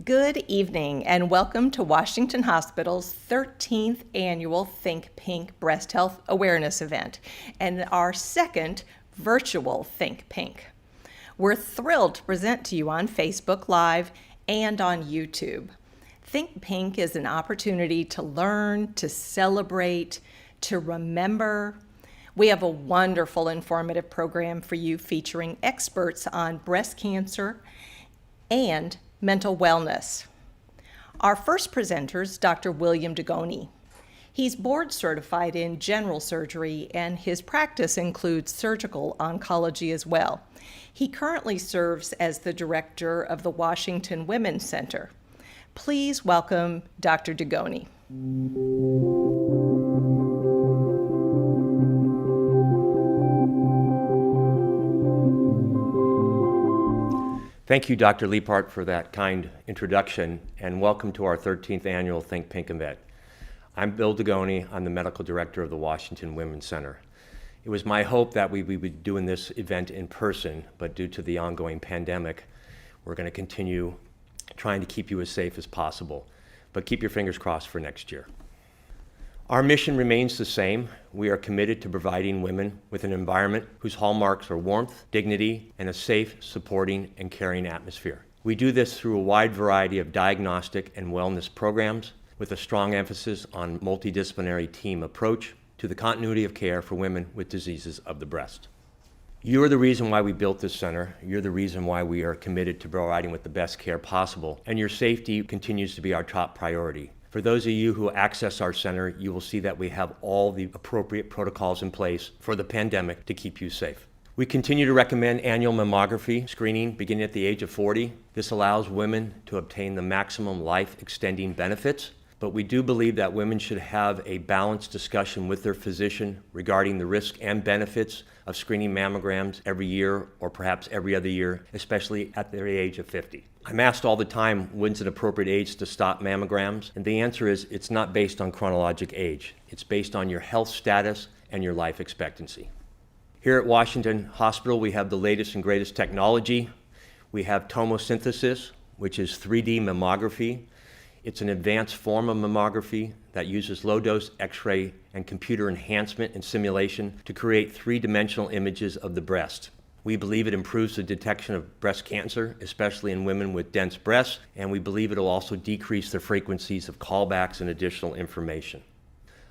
Good evening and welcome to Washington Hospital's 13th annual Think Pink Breast Health Awareness event and our second virtual Think Pink. We're thrilled to present to you on Facebook Live and on YouTube. Think Pink is an opportunity to learn, to celebrate, to remember. We have a wonderful informative program for you featuring experts on breast cancer and mental wellness. Our first presenter is Dr. William Dugoni. He's board certified in general surgery and his practice includes surgical oncology as well. He currently serves as the director of the Washington Women's Center. Please welcome Dr. Dugoni. Thank you, Dr. Leiphart, for that kind introduction, and welcome to our 13th annual Think Pink event. I'm Bill Dugoni. I'm the medical director of the Washington Women's Center. It was my hope that we would be doing this event in person, but due to the ongoing pandemic, we're going to continue trying to keep you as safe as possible. But keep your fingers crossed for next year. Our mission remains the same. We are committed to providing women with an environment whose hallmarks are warmth, dignity, and a safe, supporting, and caring atmosphere. We do this through a wide variety of diagnostic and wellness programs with a strong emphasis on multidisciplinary team approach to the continuity of care for women with diseases of the breast. You are the reason why we built this center. You're the reason why we are committed to providing with the best care possible, and your safety continues to be our top priority. For those of you who access our center, you will see that we have all the appropriate protocols in place for the pandemic to keep you safe. We continue to recommend annual mammography screening beginning at the age of 40. This allows women to obtain the maximum life-extending benefits, but we do believe that women should have a balanced discussion with their physician regarding the risks and benefits of screening mammograms every year or perhaps every other year, especially at the age of 50. I'm asked all the time, when's an appropriate age to stop mammograms? And the answer is, it's not based on chronologic age. It's based on your health status and your life expectancy. Here at Washington Hospital, we have the latest and greatest technology. We have tomosynthesis, which is 3D mammography. It's an advanced form of mammography that uses low-dose X-ray and computer enhancement and simulation to create three-dimensional images of the breast. We believe it improves the detection of breast cancer, especially in women with dense breasts, and we believe it will also decrease the frequencies of callbacks and additional information.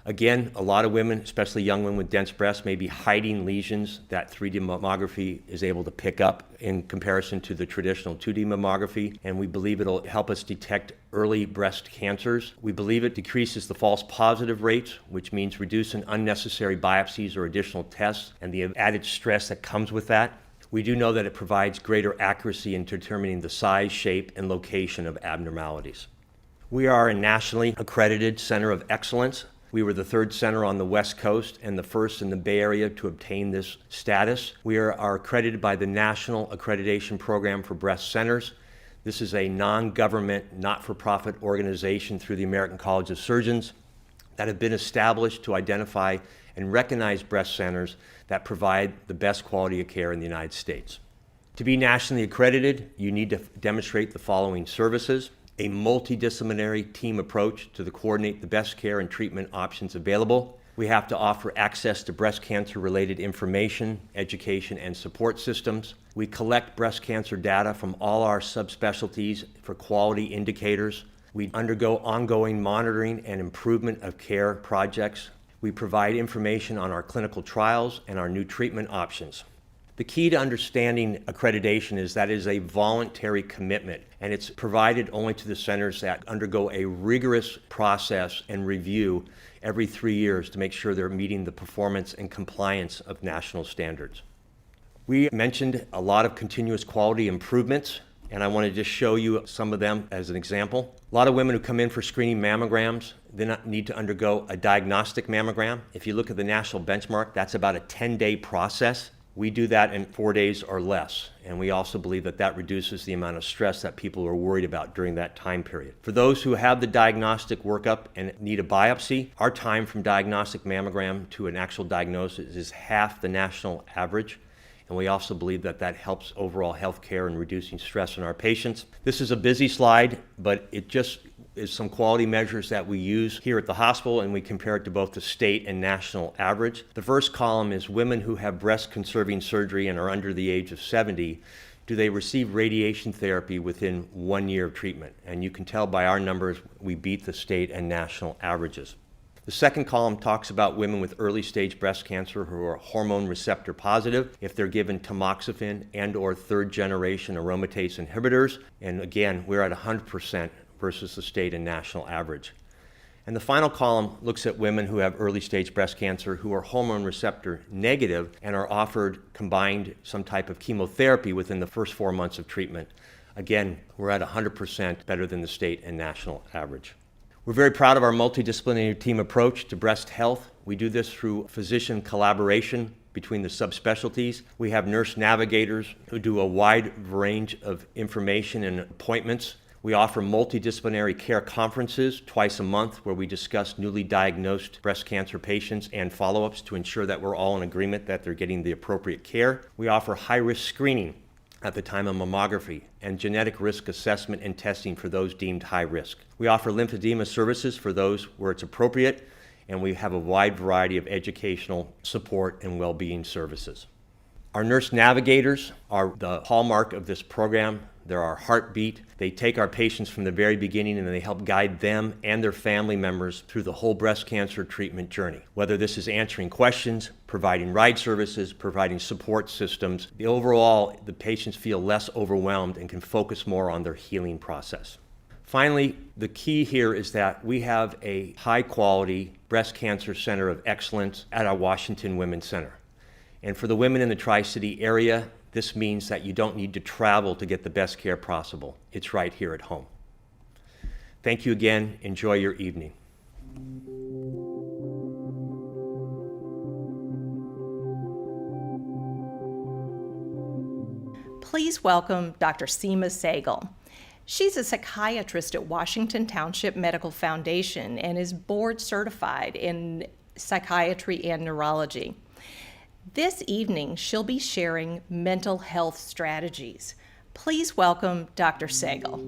Again, a lot of women, especially young women with dense breasts, may be hiding lesions that 3D mammography is able to pick up in comparison to the traditional 2D mammography, and we believe it'll help us detect early breast cancers. We believe it decreases the false positive rates, which means reducing unnecessary biopsies or additional tests and the added stress that comes with that. We do know that it provides greater accuracy in determining the size, shape, and location of abnormalities. We are a nationally accredited center of excellence. We were the third center on the West Coast and the first in the Bay Area to obtain this status. We are accredited by the National Accreditation Program for Breast Centers. This is a non-government, not-for-profit organization through the American College of Surgeons that have been established to identify and recognize breast centers that provide the best quality of care in the United States. To be nationally accredited, you need to demonstrate the following services: a multidisciplinary team approach to coordinate the best care and treatment options available. We have to offer access to breast cancer-related information, education, and support systems. We collect breast cancer data from all our subspecialties for quality indicators. We undergo ongoing monitoring and improvement of care projects. We provide information on our clinical trials and our new treatment options. The key to understanding accreditation is that it is a voluntary commitment, and it's provided only to the centers that undergo a rigorous process and review every 3 years to make sure they're meeting the performance and compliance of national standards. We mentioned a lot of continuous quality improvements, and I want to just show you some of them as an example. A lot of women who come in for screening mammograms, they need to undergo a diagnostic mammogram. If you look at the national benchmark, that's about a 10-day process. We do that in 4 days or less, and we also believe that that reduces the amount of stress that people are worried about during that time period. For those who have the diagnostic workup and need a biopsy, our time from diagnostic mammogram to an actual diagnosis is half the national average, and we also believe that that helps overall health care and reducing stress on our patients. This is a busy slide, but it just is some quality measures that we use here at the hospital, and we compare it to both the state and national average. The first column is women who have breast-conserving surgery and are under the age of 70. Do they receive radiation therapy within 1 year of treatment? And you can tell by our numbers, we beat the state and national averages. The second column talks about women with early-stage breast cancer who are hormone receptor positive if they're given tamoxifen and/or third-generation aromatase inhibitors. And again, we're at 100% versus the state and national average. And the final column looks at women who have early-stage breast cancer who are hormone receptor negative and are offered combined some type of chemotherapy within the first 4 months of treatment. Again, we're at 100% better than the state and national average. We're very proud of our multidisciplinary team approach to breast health. We do this through physician collaboration between the subspecialties. We have nurse navigators who do a wide range of information and appointments. We offer multidisciplinary care conferences twice a month where we discuss newly diagnosed breast cancer patients and follow-ups to ensure that we're all in agreement that they're getting the appropriate care. We offer high-risk screening at the time of mammography and genetic risk assessment and testing for those deemed high risk. We offer lymphedema services for those where it's appropriate, and we have a wide variety of educational support and well-being services. Our nurse navigators are the hallmark of this program. They're our heartbeat. They take our patients from the very beginning and they help guide them and their family members through the whole breast cancer treatment journey. Whether this is answering questions, providing ride services, providing support systems, overall, the patients feel less overwhelmed and can focus more on their healing process. Finally, the key here is that we have a high-quality breast cancer center of excellence at our Washington Women's Center. And for the women in the Tri-City area, this means that you don't need to travel to get the best care possible. It's right here at home. Thank you again. Enjoy your evening. Please welcome Dr. Seema Sehgal. She's a psychiatrist at Washington Township Medical Foundation and is board certified in psychiatry and neurology. This evening, she'll be sharing mental health strategies. Please welcome Dr. Sehgal.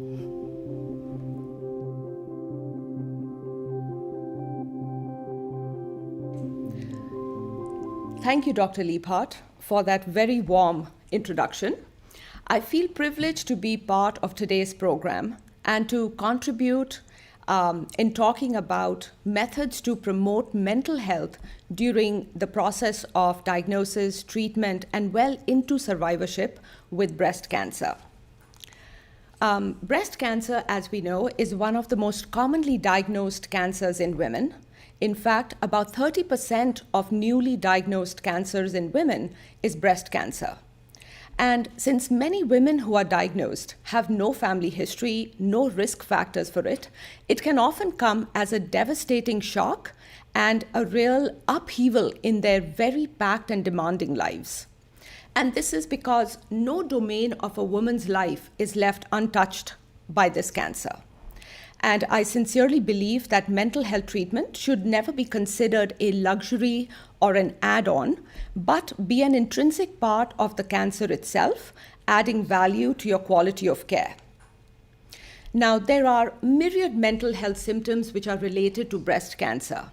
Thank you, Dr. Leiphart, for that very warm introduction. I feel privileged to be part of today's program and to contribute in talking about methods to promote mental health during the process of diagnosis, treatment, and well into survivorship with breast cancer. Breast cancer, as we know, is one of the most commonly diagnosed cancers in women. In fact, about 30% of newly diagnosed cancers in women is breast cancer. And since many women who are diagnosed have no family history, no risk factors for it, it can often come as a devastating shock and a real upheaval in their very packed and demanding lives. And this is because no domain of a woman's life is left untouched by this cancer. And I sincerely believe that mental health treatment should never be considered a luxury or an add-on, but be an intrinsic part of the cancer itself, adding value to your quality of care. Now, there are myriad mental health symptoms which are related to breast cancer.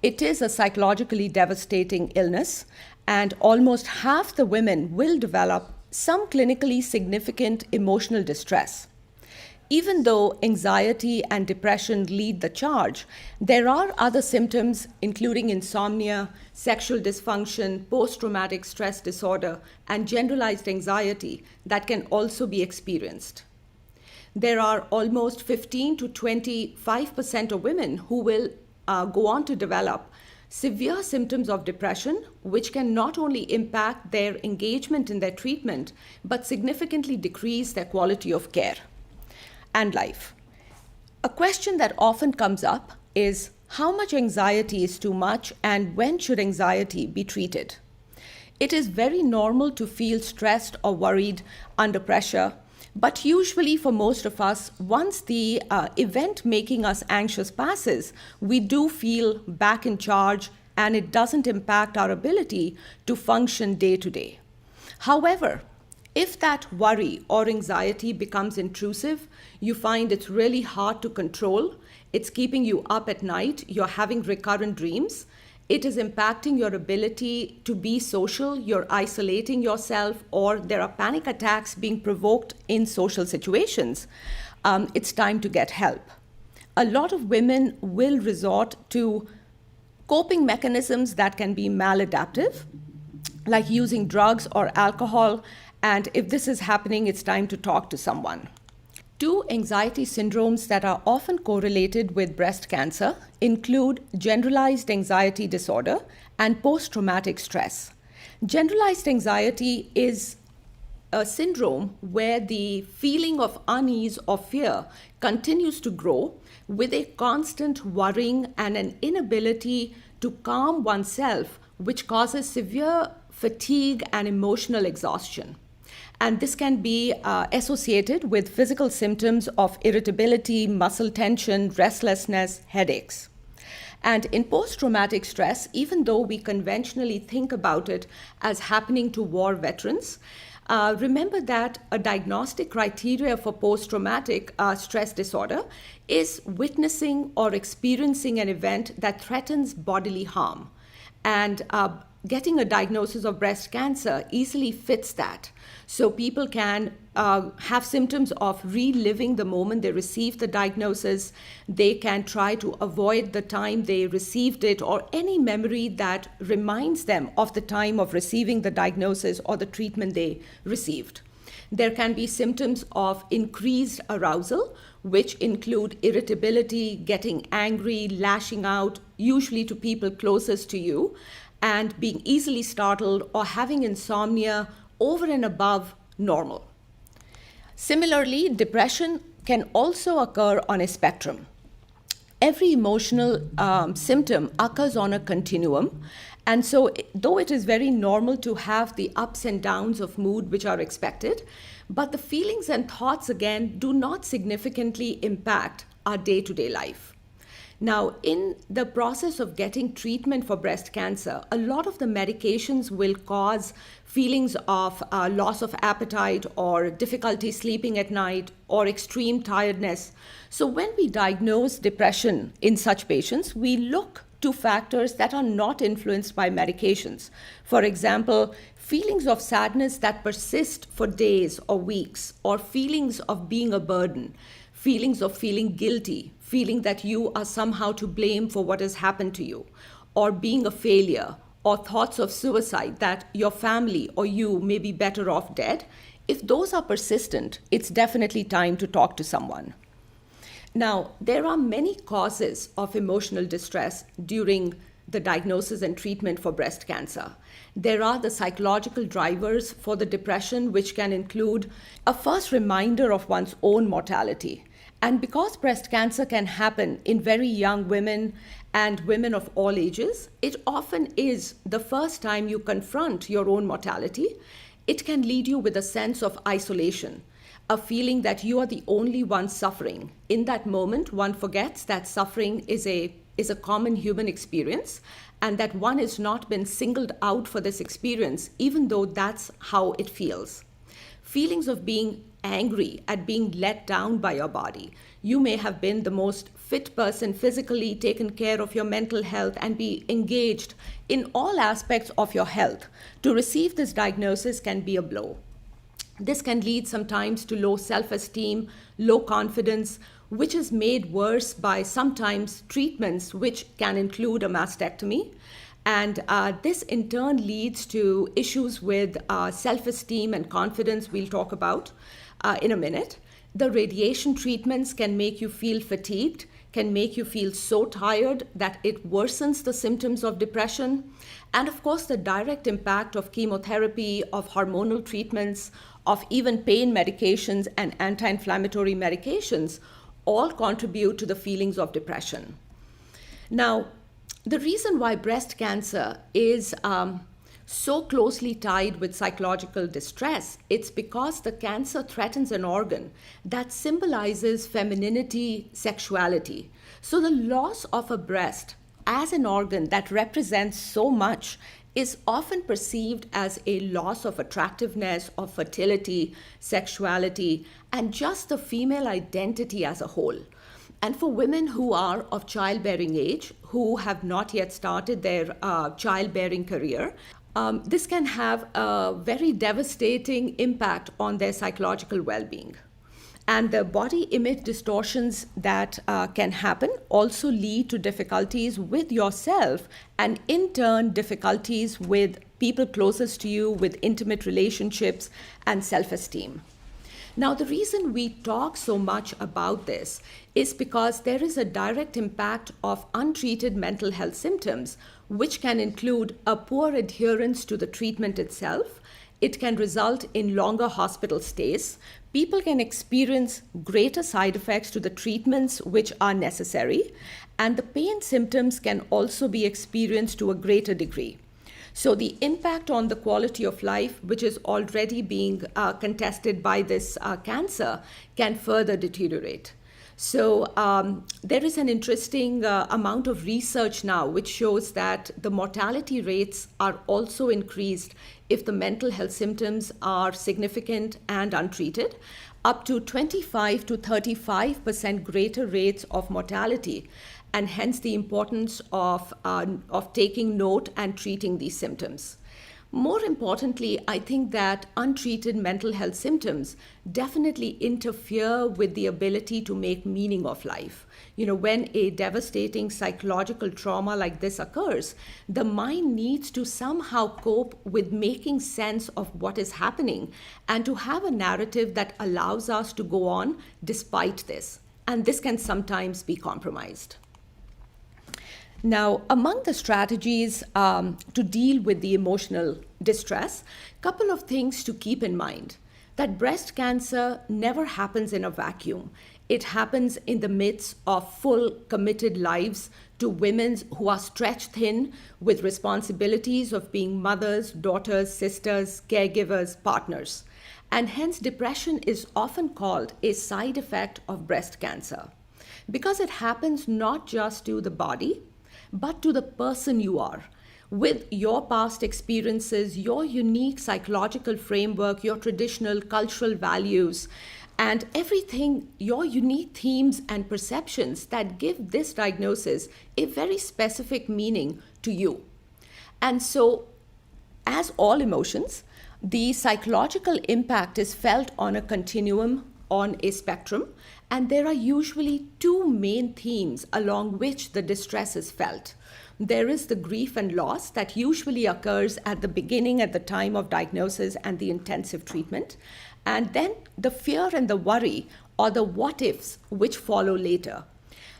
It is a psychologically devastating illness, and almost half the women will develop some clinically significant emotional distress. Even though anxiety and depression lead the charge, there are other symptoms, including insomnia, sexual dysfunction, post-traumatic stress disorder, and generalized anxiety that can also be experienced. There are almost 15 to 25% of women who will go on to develop severe symptoms of depression, which can not only impact their engagement in their treatment, but significantly decrease their quality of care and life. A question that often comes up is how much anxiety is too much and when should anxiety be treated? It is very normal to feel stressed or worried under pressure, but usually for most of us, once the event making us anxious passes, we do feel back in charge and it doesn't impact our ability to function day to day. However, if that worry or anxiety becomes intrusive, you find it's really hard to control, it's keeping you up at night, you're having recurrent dreams, it is impacting your ability to be social, you're isolating yourself, or there are panic attacks being provoked in social situations, it's time to get help. A lot of women will resort to coping mechanisms that can be maladaptive, like using drugs or alcohol, and if this is happening, it's time to talk to someone. Two anxiety syndromes that are often correlated with breast cancer include generalized anxiety disorder and post-traumatic stress. Generalized anxiety is a syndrome where the feeling of unease or fear continues to grow with a constant worrying and an inability to calm oneself, which causes severe fatigue and emotional exhaustion. And this can be associated with physical symptoms of irritability, muscle tension, restlessness, headaches. And in post-traumatic stress, even though we conventionally think about it as happening to war veterans, remember that a diagnostic criteria for post-traumatic stress disorder is witnessing or experiencing an event that threatens bodily harm. And getting a diagnosis of breast cancer easily fits that. So people can have symptoms of reliving the moment they received the diagnosis. They can try to avoid the time they received it or any memory that reminds them of the time of receiving the diagnosis or the treatment they received. There can be symptoms of increased arousal, which include irritability, getting angry, lashing out, usually to people closest to you, and being easily startled or having insomnia over and above normal. Similarly, depression can also occur on a spectrum. Every emotional symptom occurs on a continuum. And so, though it is very normal to have the ups and downs of mood which are expected, but the feelings and thoughts, again, do not significantly impact our day-to-day life. Now, in the process of getting treatment for breast cancer, a lot of the medications will cause feelings of loss of appetite or difficulty sleeping at night or extreme tiredness. So when we diagnose depression in such patients, we look to factors that are not influenced by medications. For example, feelings of sadness that persist for days or weeks, or feelings of being a burden, feelings of feeling guilty, feeling that you are somehow to blame for what has happened to you, or being a failure, or thoughts of suicide that your family or you may be better off dead. If those are persistent, it's definitely time to talk to someone. Now, there are many causes of emotional distress during the diagnosis and treatment for breast cancer. There are the psychological drivers for the depression, which can include a first reminder of one's own mortality. And because breast cancer can happen in very young women and women of all ages, it often is the first time you confront your own mortality. It can lead you with a sense of isolation, a feeling that you are the only one suffering. In that moment, one forgets that suffering is a common human experience and that one has not been singled out for this experience, even though that's how it feels. Feelings of being angry at being let down by your body. You may have been the most fit person physically, taken care of your mental health, and be engaged in all aspects of your health. To receive this diagnosis can be a blow. This can lead sometimes to low self-esteem, low confidence, which is made worse by sometimes treatments which can include a mastectomy. And this in turn leads to issues with self-esteem and confidence we'll talk about in a minute. The radiation treatments can make you feel fatigued, can make you feel so tired that it worsens the symptoms of depression. And of course, the direct impact of chemotherapy, of hormonal treatments, of even pain medications and anti-inflammatory medications all contribute to the feelings of depression. Now, the reason why breast cancer is so closely tied with psychological distress, it's because the cancer threatens an organ that symbolizes femininity, sexuality. So the loss of a breast as an organ that represents so much is often perceived as a loss of attractiveness, of fertility, sexuality, and just the female identity as a whole. And for women who are of childbearing age, who have not yet started their childbearing career, this can have a very devastating impact on their psychological well-being. And the body image distortions that can happen also lead to difficulties with yourself and in turn difficulties with people closest to you, with intimate relationships and self-esteem. Now, the reason we talk so much about this is because there is a direct impact of untreated mental health symptoms, which can include a poor adherence to the treatment itself. It can result in longer hospital stays. People can experience greater side effects to the treatments which are necessary, and the pain symptoms can also be experienced to a greater degree. So the impact on the quality of life, which is already being contested by this cancer, can further deteriorate. So there is an interesting amount of research now which shows that the mortality rates are also increased if the mental health symptoms are significant and untreated, up to 25 to 35% greater rates of mortality, and hence the importance of taking note and treating these symptoms. More importantly, I think that untreated mental health symptoms definitely interfere with the ability to make meaning of life. You know, when a devastating psychological trauma like this occurs, the mind needs to somehow cope with making sense of what is happening and to have a narrative that allows us to go on despite this. And this can sometimes be compromised. Now, among the strategies to deal with the emotional distress, a couple of things to keep in mind. That breast cancer never happens in a vacuum. It happens in the midst of full committed lives to women who are stretched thin with responsibilities of being mothers, daughters, sisters, caregivers, partners. And hence depression is often called a side effect of breast cancer because it happens not just to the body, but to the person you are, with your past experiences, your unique psychological framework, your traditional cultural values, and everything, your unique themes and perceptions that give this diagnosis a very specific meaning to you. And so, as all emotions, the psychological impact is felt on a continuum, on a spectrum, and there are usually two main themes along which the distress is felt. There is the grief and loss that usually occurs at the beginning, at the time of diagnosis and the intensive treatment, and then the fear and the worry or the what ifs which follow later.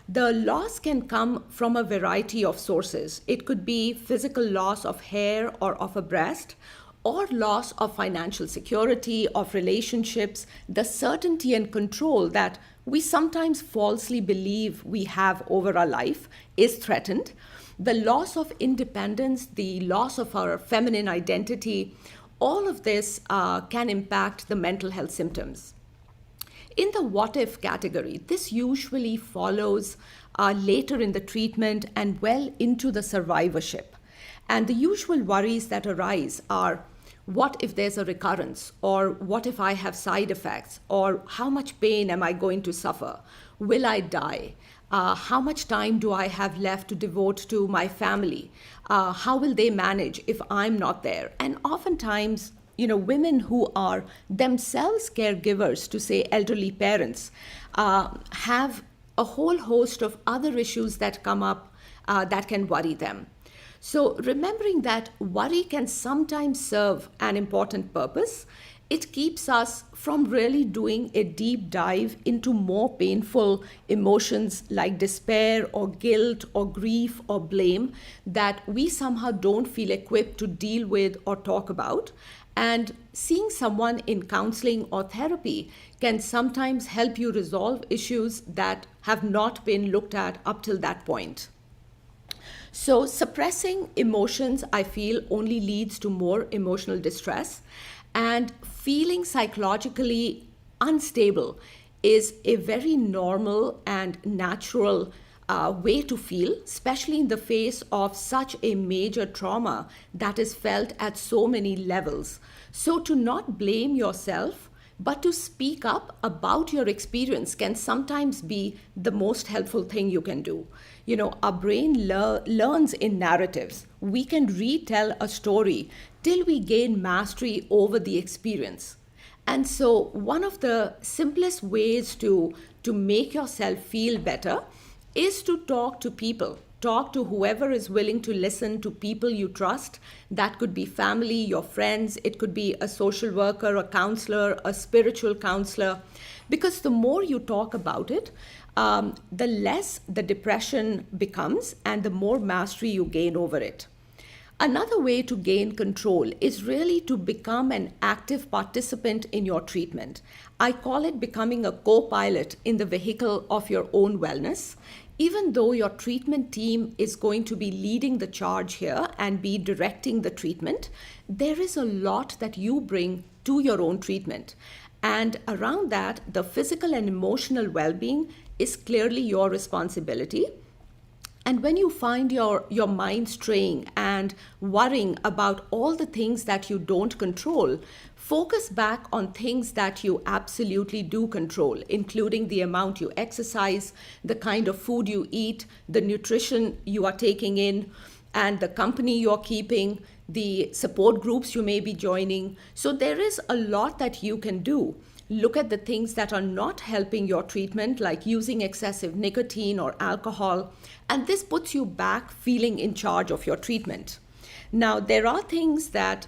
The loss can come from a variety of sources. It could be physical loss of hair or of a breast, or loss of financial security, of relationships, the certainty and control that we sometimes falsely believe we have over our life is threatened. The loss of independence, the loss of our feminine identity, all of this can impact the mental health symptoms. In the what if category, this usually follows later in the treatment and well into the survivorship. And the usual worries that arise are, what if there's a recurrence? Or what if I have side effects? Or how much pain am I going to suffer? Will I die? How much time do I have left to devote to my family? How will they manage if I'm not there? And oftentimes, women who are themselves caregivers to, say, elderly parents, have a whole host of other issues that come up that can worry them. So remembering that worry can sometimes serve an important purpose, it keeps us from really doing a deep dive into more painful emotions like despair or guilt or grief or blame that we somehow don't feel equipped to deal with or talk about. And seeing someone in counseling or therapy can sometimes help you resolve issues that have not been looked at up till that point. So suppressing emotions, I feel, only leads to more emotional distress, and feeling psychologically unstable is a very normal and natural way to feel, especially in the face of such a major trauma that is felt at so many levels. So to not blame yourself, but to speak up about your experience can sometimes be the most helpful thing you can do. You know, our brain learns in narratives. We can retell a story till we gain mastery over the experience. And so one of the simplest ways to make yourself feel better is to talk to people. Talk to whoever is willing to listen, to people you trust. That could be family, your friends. It could be a social worker, a counselor, a spiritual counselor. Because the more you talk about it, the less the depression becomes and the more mastery you gain over it. Another way to gain control is really to become an active participant in your treatment. I call it becoming a co-pilot in the vehicle of your own wellness. Even though your treatment team is going to be leading the charge here and be directing the treatment, there is a lot that you bring to your own treatment. And around that, the physical and emotional well-being is clearly your responsibility. And when you find your mind straying and worrying about all the things that you don't control, focus back on things that you absolutely do control, including the amount you exercise, the kind of food you eat, the nutrition you are taking in, and the company you're keeping, the support groups you may be joining. So there is a lot that you can do. Look at the things that are not helping your treatment, like using excessive nicotine or alcohol, and this puts you back feeling in charge of your treatment. Now, there are things that,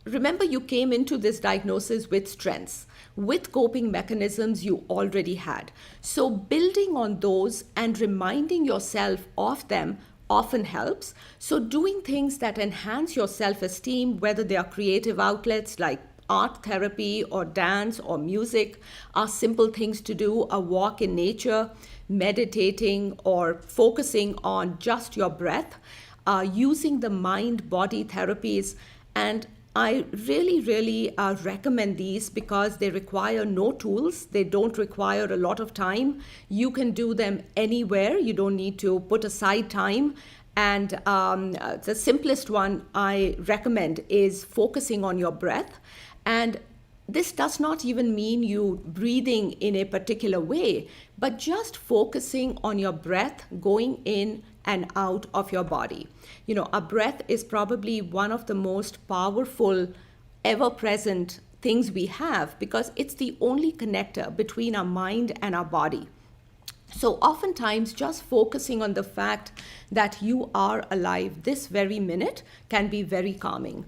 remember, you came into this diagnosis with strengths, with coping mechanisms you already had. So building on those and reminding yourself of them often helps. So doing things that enhance your self-esteem, whether they are creative outlets like art therapy or dance or music, are simple things to do. A walk in nature, meditating, or focusing on just your breath, using the mind-body therapies. And I really recommend these because they require no tools. They don't require a lot of time. You can do them anywhere. You don't need to put aside time. And the simplest one I recommend is focusing on your breath. And this does not even mean you breathing in a particular way, but just focusing on your breath going in and out of your body. You know, a breath is probably one of the most powerful, ever-present things we have because it's the only connector between our mind and our body. So oftentimes just focusing on the fact that you are alive this very minute can be very calming.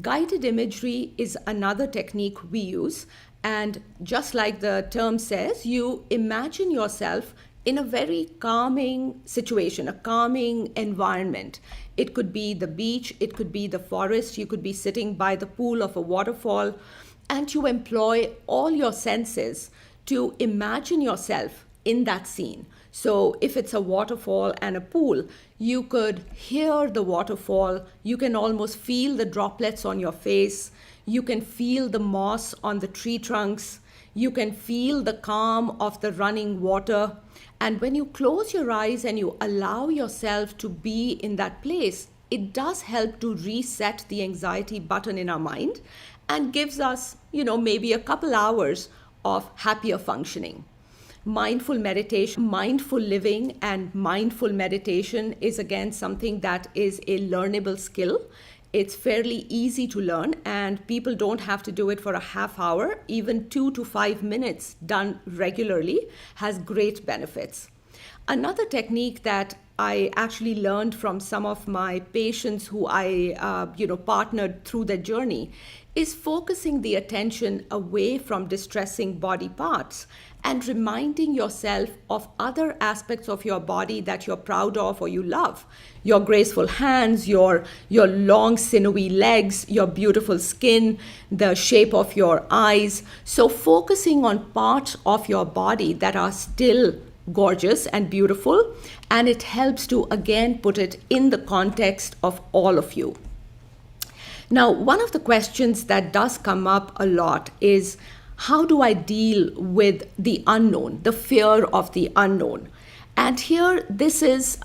Guided imagery is another technique we use, and just like the term says, you imagine yourself in a very calming situation, a calming environment. It could be the beach, it could be the forest, you could be sitting by the pool of a waterfall, and you employ all your senses to imagine yourself in that scene. So if it's a waterfall and a pool, you could hear the waterfall, you can almost feel the droplets on your face, you can feel the moss on the tree trunks, you can feel the calm of the running water. And when you close your eyes and you allow yourself to be in that place, it does help to reset the anxiety button in our mind and gives us, maybe a couple hours of happier functioning. Mindful meditation, mindful living, and mindful meditation is again something that is a learnable skill. It's fairly easy to learn, and people don't have to do it for a half hour. Even 2 to 5 minutes done regularly has great benefits. Another technique that I actually learned from some of my patients who I partnered through their journey is focusing the attention away from distressing body parts and reminding yourself of other aspects of your body that you're proud of or you love. Your graceful hands, your long sinewy legs, your beautiful skin, the shape of your eyes. So focusing on parts of your body that are still gorgeous and beautiful, and it helps to again put it in the context of all of you. Now, one of the questions that does come up a lot is, how do I deal with the unknown, the fear of the unknown? And here, this is,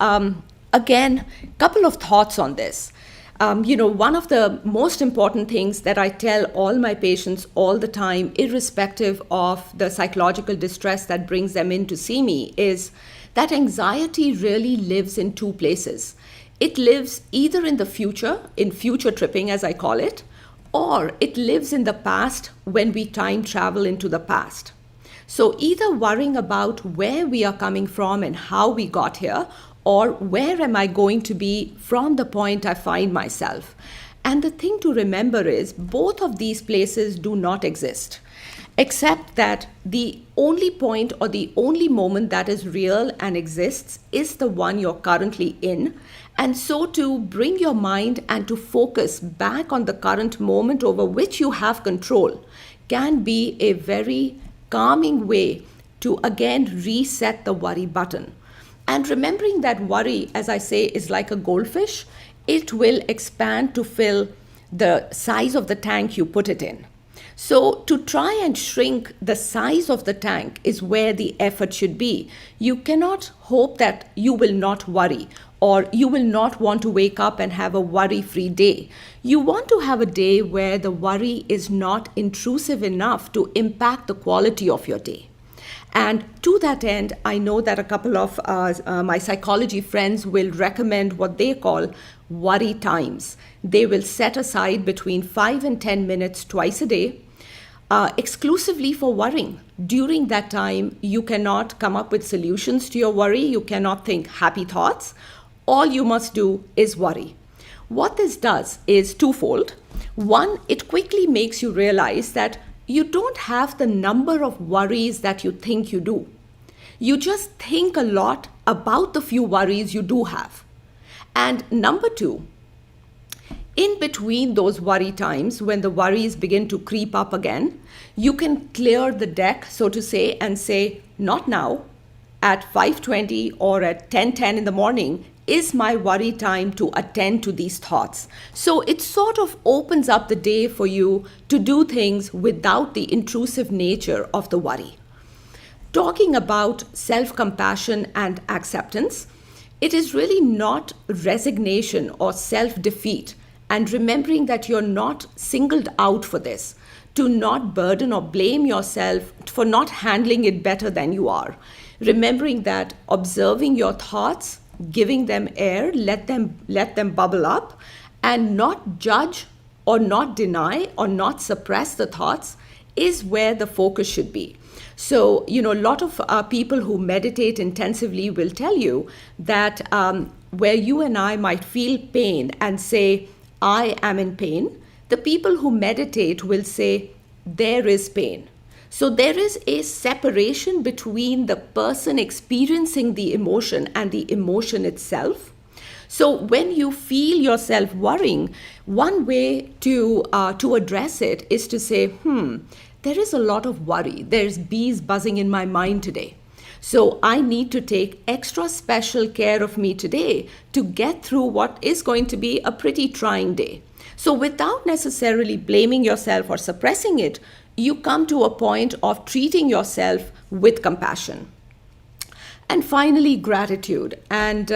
again, a couple of thoughts on this. One of the most important things that I tell all my patients all the time, irrespective of the psychological distress that brings them in to see me, is that anxiety really lives in two places. It lives either in the future, in future tripping as I call it, or it lives in the past when we time travel into the past. So either worrying about where we are coming from and how we got here, or where am I going to be from the point I find myself. And the thing to remember is both of these places do not exist, except that the only point or the only moment that is real and exists is the one you're currently in. And so to bring your mind and to focus back on the current moment over which you have control can be a very calming way to again reset the worry button. And remembering that worry, as I say, is like a goldfish, it will expand to fill the size of the tank you put it in. So to try and shrink the size of the tank is where the effort should be. You cannot hope that you will not worry, or you will not want to wake up and have a worry-free day. You want to have a day where the worry is not intrusive enough to impact the quality of your day. And to that end, I know that a couple of my psychology friends will recommend what they call worry times. They will set aside between 5 and 10 minutes twice a day, exclusively for worrying. During that time, you cannot come up with solutions to your worry. You cannot think happy thoughts. All you must do is worry. What this does is twofold. One, it quickly makes you realize that you don't have the number of worries that you think you do. You just think a lot about the few worries you do have. And number two, in between those worry times, when the worries begin to creep up again, you can clear the deck, so to say, and say, not now, at 5:20 or at 10:10 in the morning, is my worry time to attend to these thoughts. So it sort of opens up the day for you to do things without the intrusive nature of the worry. Talking about self-compassion and acceptance, it is really not resignation or self-defeat, and remembering that you're not singled out for this, to not burden or blame yourself for not handling it better than you are. Remembering that observing your thoughts, giving them air, let them bubble up, and not judge or not deny or not suppress the thoughts is where the focus should be. So, a lot of people who meditate intensively will tell you that where you and I might feel pain and say, I am in pain, the people who meditate will say, there is pain. So there is a separation between the person experiencing the emotion and the emotion itself. So when you feel yourself worrying, one way to address it is to say, there is a lot of worry. There's bees buzzing in my mind today. So I need to take extra special care of me today to get through what is going to be a pretty trying day. So without necessarily blaming yourself or suppressing it, you come to a point of treating yourself with compassion. And finally, gratitude. And,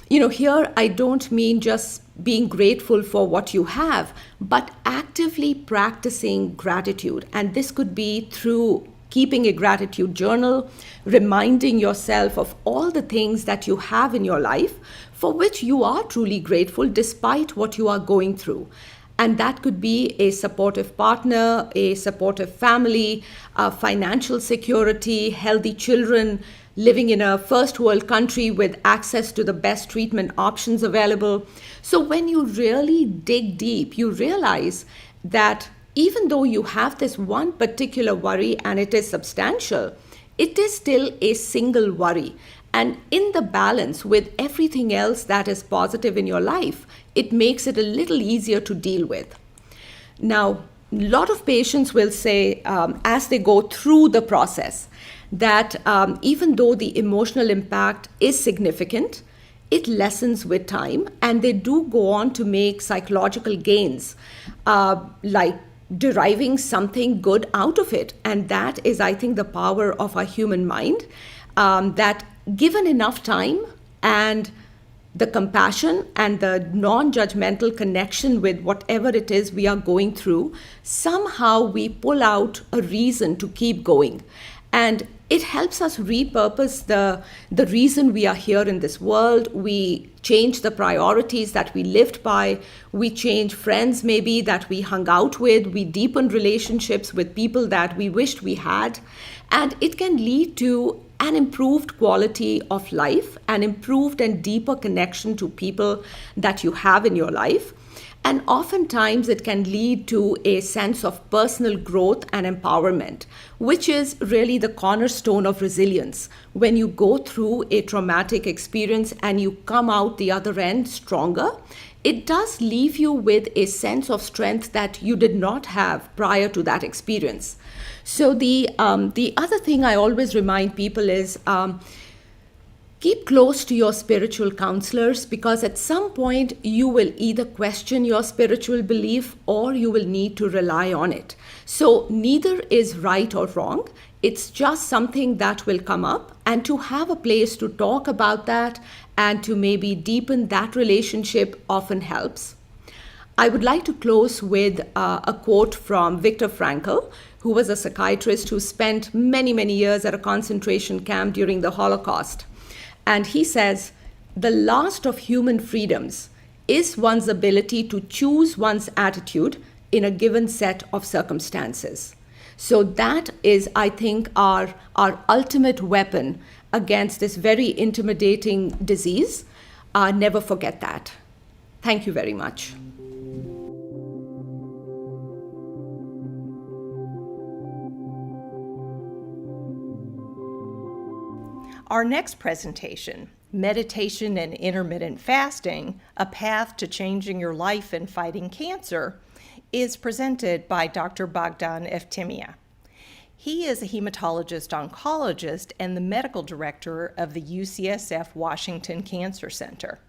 here I don't mean just being grateful for what you have, but actively practicing gratitude. And this could be through keeping a gratitude journal, reminding yourself of all the things that you have in your life for which you are truly grateful despite what you are going through. And that could be a supportive partner, a supportive family, financial security, healthy children, living in a first world country with access to the best treatment options available. So when you really dig deep, you realize that even though you have this one particular worry and it is substantial, it is still a single worry. And in the balance with everything else that is positive in your life, it makes it a little easier to deal with. Now, a lot of patients will say, as they go through the process, that even though the emotional impact is significant, it lessens with time, and they do go on to make psychological gains, like deriving something good out of it. And that is, I think, the power of our human mind, that given enough time and the compassion and the non-judgmental connection with whatever it is we are going through, somehow we pull out a reason to keep going. And it helps us repurpose the reason we are here in this world. We change the priorities that we lived by. We change friends maybe that we hung out with. We deepen relationships with people that we wished we had. And it can lead to an improved quality of life, an improved and deeper connection to people that you have in your life. And oftentimes it can lead to a sense of personal growth and empowerment, which is really the cornerstone of resilience. When you go through a traumatic experience and you come out the other end stronger, it does leave you with a sense of strength that you did not have prior to that experience. So the other thing I always remind people is keep close to your spiritual counselors, because at some point you will either question your spiritual belief or you will need to rely on it. So neither is right or wrong. It's just something that will come up, and to have a place to talk about that and to maybe deepen that relationship often helps. I would like to close with a quote from Viktor Frankl, who was a psychiatrist who spent many, many years at a concentration camp during the Holocaust. And he says, "The last of human freedoms is one's ability to choose one's attitude in a given set of circumstances." So that is, I think, our ultimate weapon against this very intimidating disease. Never forget that. Thank you very much. Our next presentation, Meditation and Intermittent Fasting, A Path to Changing Your Life and Fighting Cancer, is presented by Dr. Bogdan Eftimie. He is a hematologist-oncologist and the medical director of the UCSF Washington Cancer Center.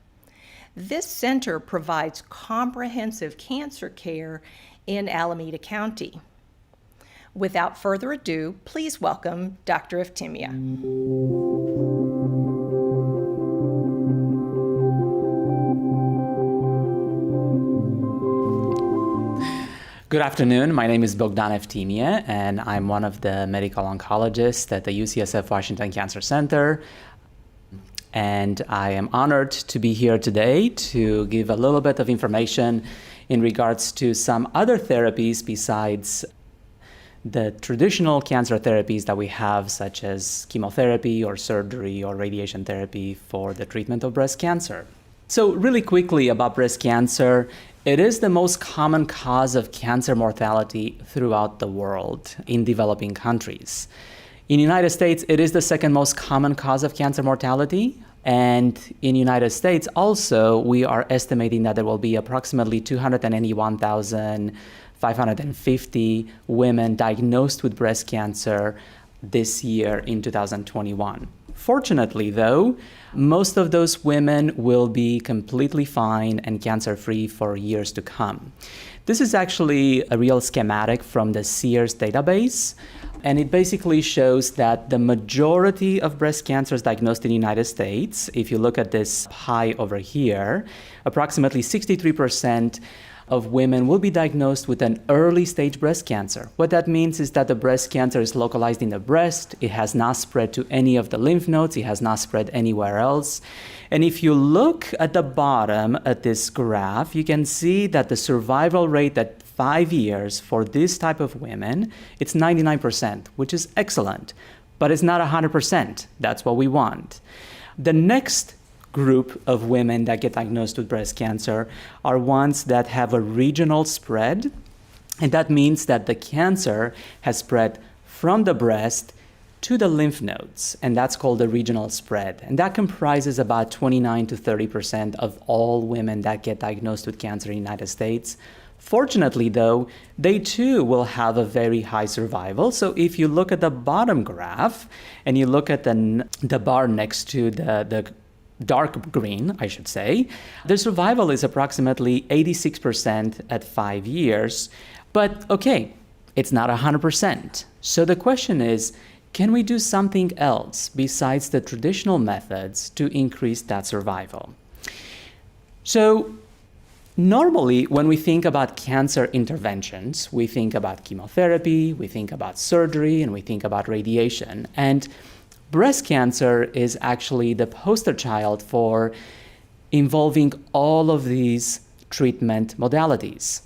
This center provides comprehensive cancer care in Alameda County. Without further ado, please welcome Dr. Eftimie. Good afternoon. My name is Bogdan Eftimie, and I'm one of the medical oncologists at the UCSF Washington Cancer Center. And I am honored to be here today to give a little bit of information in regards to some other therapies besides the traditional cancer therapies that we have, such as chemotherapy or surgery or radiation therapy for the treatment of breast cancer. So really quickly about breast cancer, it is the most common cause of cancer mortality throughout the world in developing countries. In the United States, it is the second most common cause of cancer mortality. And in the United States also, we are estimating that there will be approximately 281,550 women diagnosed with breast cancer this year in 2021. Fortunately, though, most of those women will be completely fine and cancer-free for years to come. This is actually a real schematic from the SEERS database, and it basically shows that the majority of breast cancers diagnosed in the United States, if you look at this pie over here, approximately 63% of women will be diagnosed with an early stage breast cancer. What that means is that the breast cancer is localized in the breast, it has not spread to any of the lymph nodes, it has not spread anywhere else. And if you look at the bottom at this graph, you can see that the survival rate at 5 years for this type of women, it's 99%, which is excellent, but it's not 100%. That's what we want. The next group of women that get diagnosed with breast cancer are ones that have a regional spread, and that means that the cancer has spread from the breast to the lymph nodes, and that's called the regional spread. And that comprises about 29 to 30% of all women that get diagnosed with cancer in the United States. Fortunately, though, they too will have a very high survival. So if you look at the bottom graph and you look at the bar next to the dark green, I should say, the survival is approximately 86% at 5 years. But okay, it's not 100%. So the question is, can we do something else besides the traditional methods to increase that survival? So normally, when we think about cancer interventions, we think about chemotherapy, we think about surgery, and we think about radiation. And breast cancer is actually the poster child for involving all of these treatment modalities.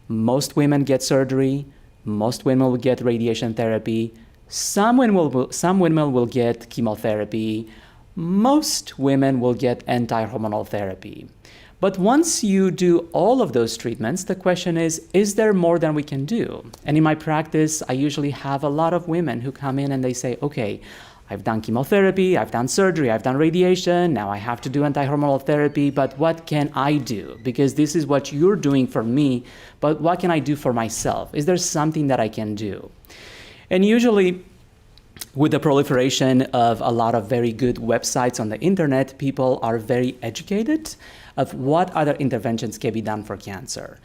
Most women get surgery, most women will get radiation therapy, some women will get chemotherapy, most women will get anti-hormonal therapy. But once you do all of those treatments, the question is there more than we can do? And in my practice, I usually have a lot of women who come in and they say, okay, I've done chemotherapy, I've done surgery, I've done radiation, now I have to do anti-hormonal therapy, but what can I do? Because this is what you're doing for me, but what can I do for myself? Is there something that I can do? And usually, with the proliferation of a lot of very good websites on the internet, people are very educated of what other interventions can be done for cancer.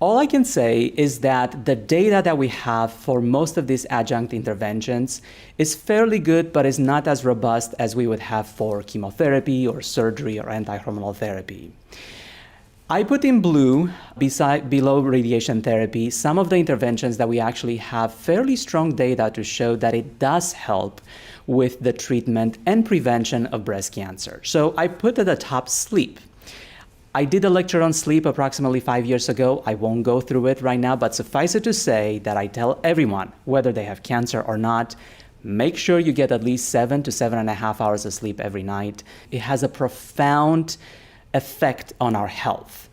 All I can say is that the data that we have for most of these adjunct interventions is fairly good, but is not as robust as we would have for chemotherapy or surgery or anti-hormonal therapy. I put in blue, below radiation therapy, some of the interventions that we actually have fairly strong data to show that it does help with the treatment and prevention of breast cancer. So I put at the top sleep. I did a lecture on sleep approximately 5 years ago. I won't go through it right now, but suffice it to say that I tell everyone, whether they have cancer or not, make sure you get at least 7 to 7.5 hours of sleep every night. It has a profound effect on our health.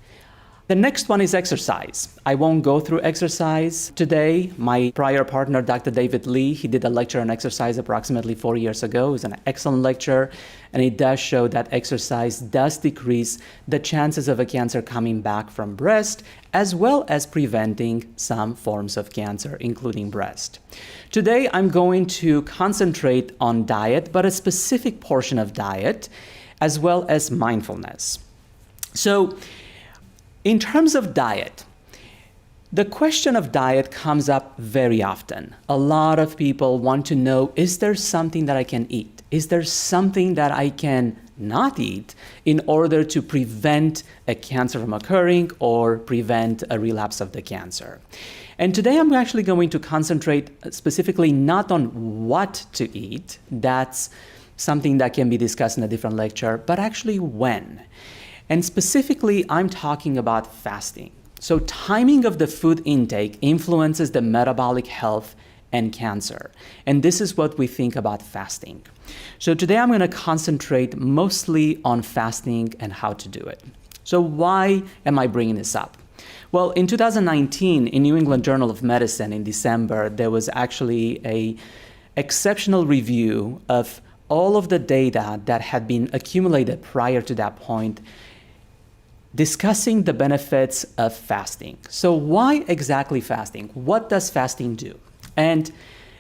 The next one is exercise. I won't go through exercise today. My prior partner, Dr. David Lee, he did a lecture on exercise approximately 4 years ago. It was an excellent lecture, and it does show that exercise does decrease the chances of a cancer coming back from breast, as well as preventing some forms of cancer, including breast. Today, I'm going to concentrate on diet, but a specific portion of diet, as well as mindfulness. So, in terms of diet, the question of diet comes up very often. A lot of people want to know, is there something that I can eat? Is there something that I can not eat in order to prevent a cancer from occurring or prevent a relapse of the cancer? And today I'm actually going to concentrate specifically not on what to eat. That's something that can be discussed in a different lecture, but actually when. And specifically, I'm talking about fasting. So timing of the food intake influences the metabolic health and cancer. And this is what we think about fasting. So today I'm going to concentrate mostly on fasting and how to do it. So why am I bringing this up? Well, in 2019, in New England Journal of Medicine in December, there was actually an exceptional review of all of the data that had been accumulated prior to that point, discussing the benefits of fasting. So why exactly fasting? What does fasting do? And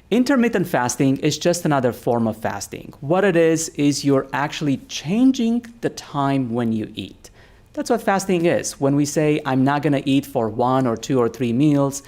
intermittent fasting is just another form of fasting. What it is you're actually changing the time when you eat. That's what fasting is. When we say, I'm not gonna eat for 1 or 2 or 3 meals,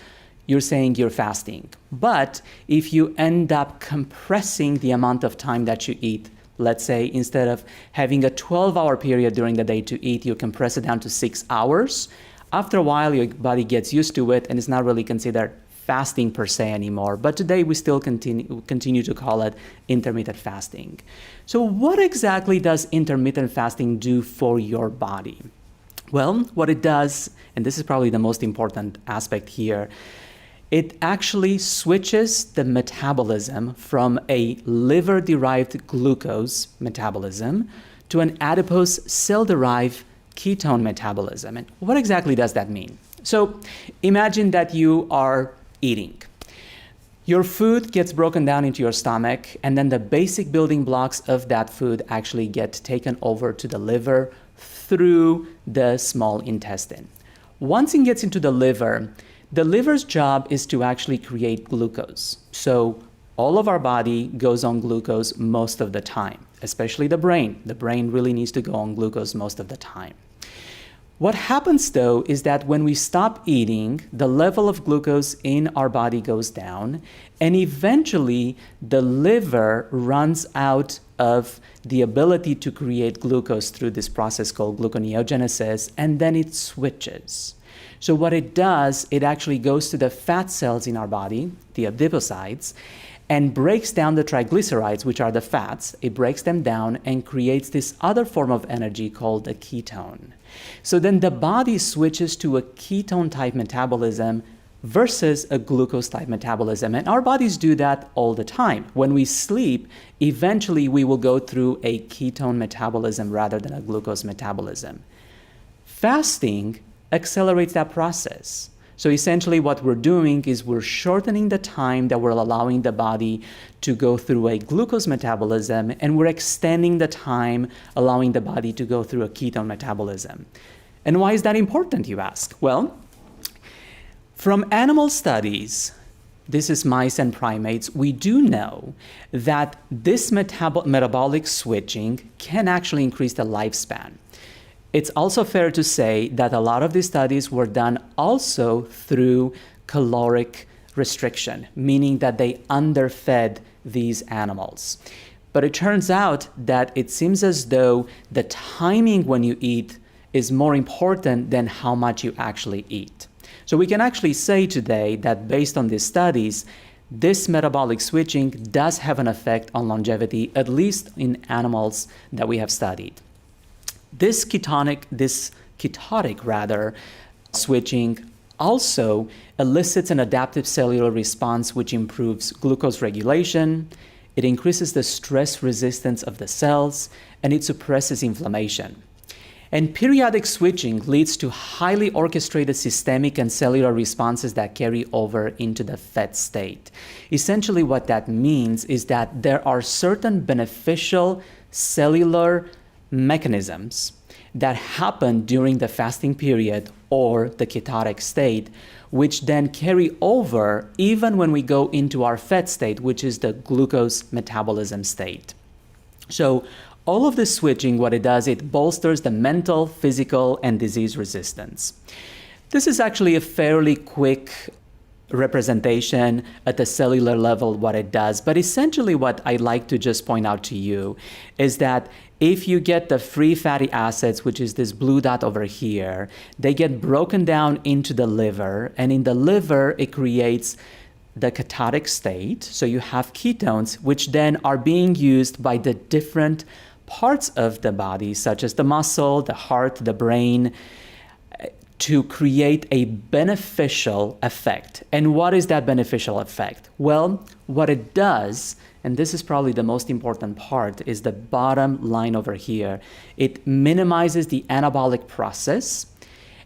you're saying you're fasting. But if you end up compressing the amount of time that you eat, let's say instead of having a 12-hour period during the day to eat, you compress it down to 6 hours. After a while, your body gets used to it and it's not really considered fasting per se anymore. But today we still continue to call it intermittent fasting. So what exactly does intermittent fasting do for your body? Well, what it does, and this is probably the most important aspect here, it actually switches the metabolism from a liver-derived glucose metabolism to an adipose cell-derived ketone metabolism. And what exactly does that mean? So imagine that you are eating. Your food gets broken down into your stomach, and then the basic building blocks of that food actually get taken over to the liver through the small intestine. Once it gets into the liver's job is to actually create glucose. So all of our body goes on glucose most of the time, especially the brain. The brain really needs to go on glucose most of the time. What happens though is that when we stop eating, the level of glucose in our body goes down, and eventually the liver runs out of the ability to create glucose through this process called gluconeogenesis, and then it switches. So what it does, it actually goes to the fat cells in our body, the adipocytes, and breaks down the triglycerides, which are the fats. It breaks them down and creates this other form of energy called a ketone. So then the body switches to a ketone-type metabolism versus a glucose-type metabolism. And our bodies do that all the time. When we sleep, eventually we will go through a ketone metabolism rather than a glucose metabolism. Fasting accelerates that process. So essentially what we're doing is we're shortening the time that we're allowing the body to go through a glucose metabolism, and we're extending the time allowing the body to go through a ketone metabolism. And why is that important, you ask? Well, from animal studies, this is mice and primates, we do know that this metabolic switching can actually increase the lifespan. It's also fair to say that a lot of these studies were done also through caloric restriction, meaning that they underfed these animals. But it turns out that it seems as though the timing when you eat is more important than how much you actually eat. So we can actually say today that based on these studies, this metabolic switching does have an effect on longevity, at least in animals that we have studied. This ketotic switching also elicits an adaptive cellular response which improves glucose regulation, it increases the stress resistance of the cells, and it suppresses inflammation. And periodic switching leads to highly orchestrated systemic and cellular responses that carry over into the fed state. Essentially what that means is that there are certain beneficial cellular mechanisms that happen during the fasting period or the ketotic state, which then carry over even when we go into our fed state, which is the glucose metabolism state. So all of this switching, what it does, it bolsters the mental, physical, and disease resistance. This is actually a fairly quick representation at the cellular level what it does, but essentially what I'd like to just point out to you is that if you get the free fatty acids, which is this blue dot over here, they get broken down into the liver, and in the liver it creates the ketotic state. So you have ketones, which then are being used by the different parts of the body, such as the muscle, the heart, the brain, to create a beneficial effect. And what is that beneficial effect? Well, what it does, and this is probably the most important part, is the bottom line over here. It minimizes the anabolic process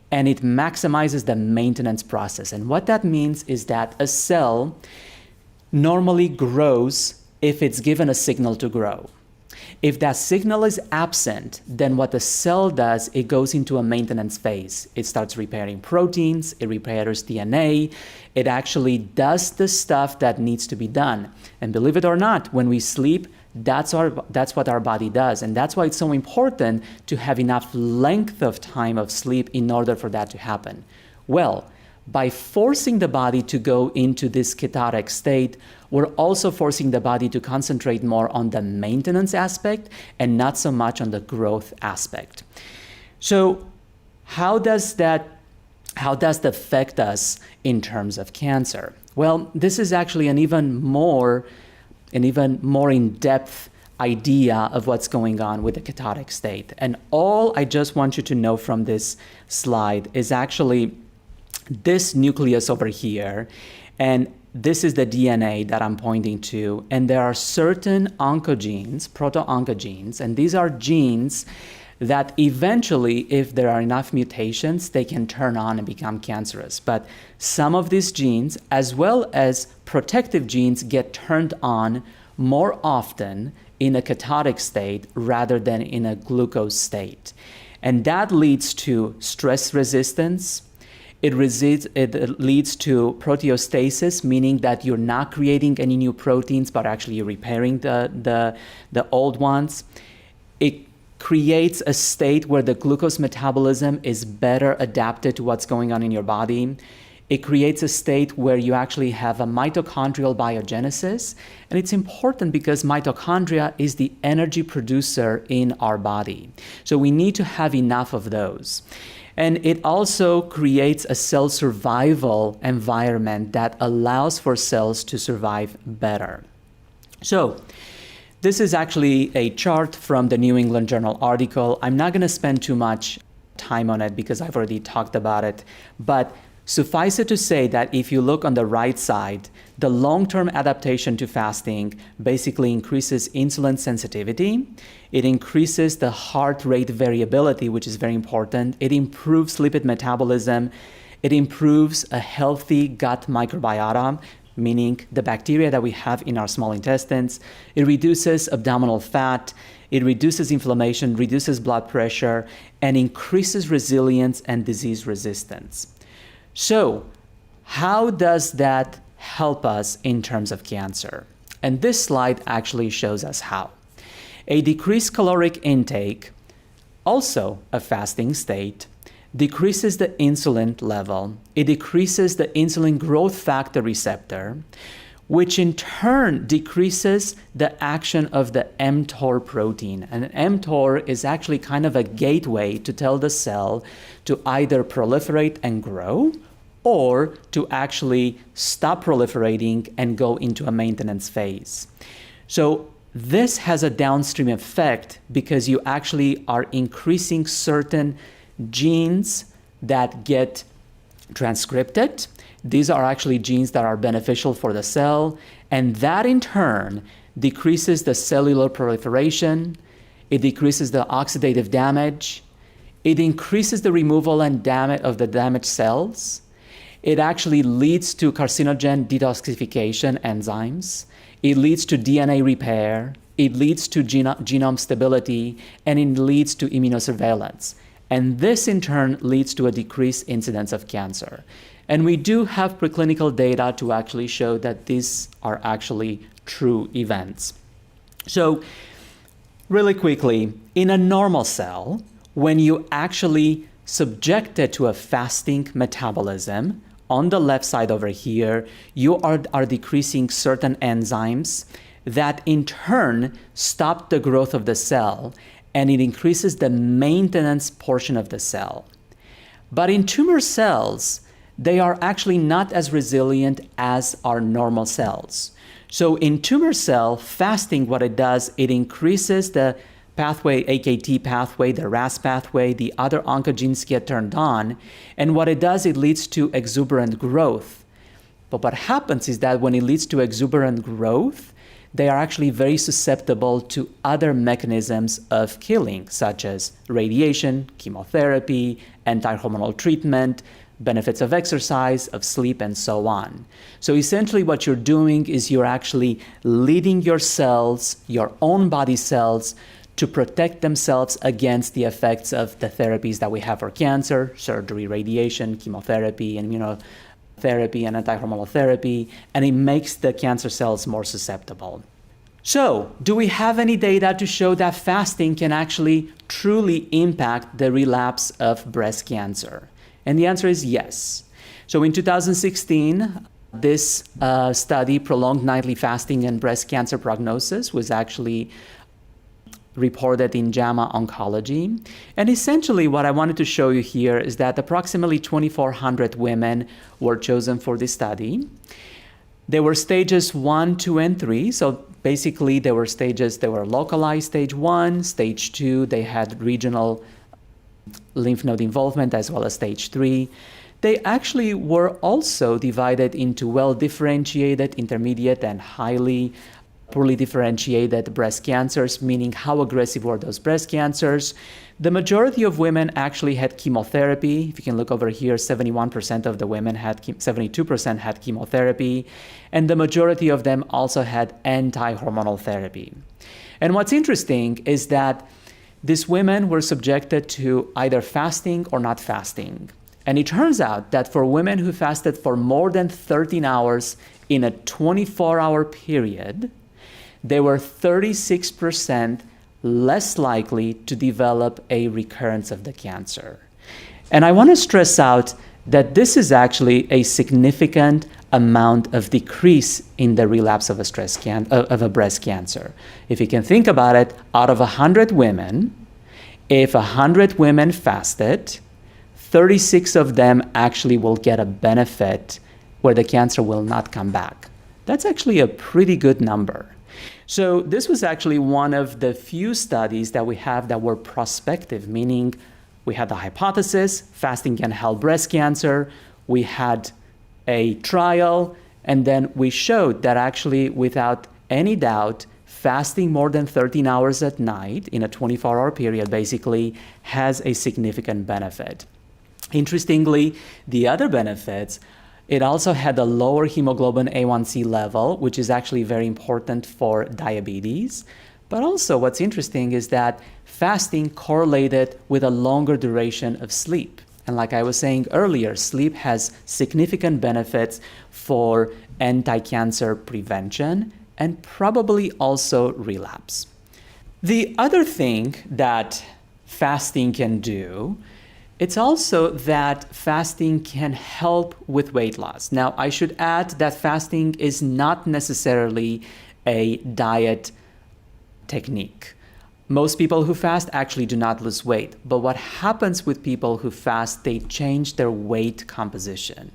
and it maximizes the maintenance process. And what that means is that a cell normally grows if it's given a signal to grow. If that signal is absent, then what the cell does, it goes into a maintenance phase. It starts repairing proteins, it repairs DNA, it actually does the stuff that needs to be done. And believe it or not, when we sleep, that's what our body does. And that's why it's so important to have enough length of time of sleep in order for that to happen. Well, by forcing the body to go into this ketotic state, we're also forcing the body to concentrate more on the maintenance aspect and not so much on the growth aspect. So how does that affect us in terms of cancer? Well, this is actually an even more in-depth idea of what's going on with the ketotic state. And all I just want you to know from this slide is actually this nucleus over here, and this is the DNA that I'm pointing to, and there are certain oncogenes, proto-oncogenes, and these are genes that eventually, if there are enough mutations, they can turn on and become cancerous. But some of these genes, as well as protective genes, get turned on more often in a ketotic state rather than in a glucose state. And that leads to stress resistance. It leads to proteostasis, meaning that you're not creating any new proteins, but actually you're repairing the old ones. It creates a state where the glucose metabolism is better adapted to what's going on in your body. It creates a state where you actually have a mitochondrial biogenesis. And it's important because mitochondria is the energy producer in our body. So we need to have enough of those. And it also creates a cell survival environment that allows for cells to survive better. So this is actually a chart from the New England Journal article. I'm not going to spend too much time on it because I've already talked about it. But suffice it to say that if you look on the right side, the long-term adaptation to fasting basically increases insulin sensitivity. It increases the heart rate variability, which is very important. It improves lipid metabolism. It improves a healthy gut microbiota, meaning the bacteria that we have in our small intestines. It reduces abdominal fat. It reduces inflammation, reduces blood pressure, and increases resilience and disease resistance. So, how does that help us in terms of cancer? And this slide actually shows us how. A decreased caloric intake, also a fasting state, decreases the insulin level. It decreases the insulin growth factor receptor, which in turn decreases the action of the mTOR protein. And mTOR is actually kind of a gateway to tell the cell to either proliferate and grow, or to actually stop proliferating and go into a maintenance phase. So this has a downstream effect because you actually are increasing certain genes that get transcripted. These are actually genes that are beneficial for the cell, and that in turn decreases the cellular proliferation, it decreases the oxidative damage, it increases the removal and damage of the damaged cells. It actually leads to carcinogen detoxification enzymes. It leads to DNA repair. It leads to genome stability, and it leads to immunosurveillance. And this in turn leads to a decreased incidence of cancer. And we do have preclinical data to actually show that these are actually true events. So really quickly, in a normal cell, when you actually subject it to a fasting metabolism, on the left side over here, you are decreasing certain enzymes that in turn stop the growth of the cell, and it increases the maintenance portion of the cell. But in tumor cells, they are actually not as resilient as our normal cells. So in tumor cell, fasting, what it does, it increases the pathway, AKT pathway, the RAS pathway, the other oncogenes get turned on, and what it does, it leads to exuberant growth. But what happens is that when it leads to exuberant growth, they are actually very susceptible to other mechanisms of killing, such as radiation, chemotherapy, anti-hormonal treatment, benefits of exercise, of sleep, and so on. So essentially what you're doing is you're actually leading your cells, your own body cells, to protect themselves against the effects of the therapies that we have for cancer, surgery, radiation, chemotherapy, and immunotherapy, and anti-hormonal therapy, and it makes the cancer cells more susceptible. So, do we have any data to show that fasting can actually truly impact the relapse of breast cancer? And the answer is yes. So in 2016, this study, Prolonged Nightly Fasting and Breast Cancer Prognosis, was actually reported in JAMA Oncology. And essentially what I wanted to show you here is that approximately 2,400 women were chosen for this study. There were stages 1, 2, and 3. So basically there were stages, they were localized stage 1, stage 2, they had regional lymph node involvement, as well as stage 3. They actually were also divided into well-differentiated, intermediate, and highly poorly differentiated breast cancers, meaning how aggressive were those breast cancers. The majority of women actually had chemotherapy. If you can look over here, 71% of the women had, 72% had chemotherapy, and the majority of them also had anti-hormonal therapy. And what's interesting is that these women were subjected to either fasting or not fasting. And it turns out that for women who fasted for more than 13 hours in a 24-hour period, they were 36% less likely to develop a recurrence of the cancer. And I want to stress out that this is actually a significant amount of decrease in the relapse of a breast cancer. If you can think about it, out of 100 women, if 100 women fasted, 36 of them actually will get a benefit where the cancer will not come back. That's actually a pretty good number. So this was actually one of the few studies that we have that were prospective, meaning we had the hypothesis, fasting can help breast cancer. We had a trial, and then we showed that actually, without any doubt, fasting more than 13 hours at night in a 24-hour period basically has a significant benefit. Interestingly, the other benefits, it also had a lower hemoglobin A1C level, which is actually very important for diabetes. But also what's interesting is that fasting correlated with a longer duration of sleep. And like I was saying earlier, sleep has significant benefits for anti-cancer prevention and probably also relapse. The other thing that fasting can do, it's also that fasting can help with weight loss. Now, I should add that fasting is not necessarily a diet technique. Most people who fast actually do not lose weight, but what happens with people who fast, they change their weight composition.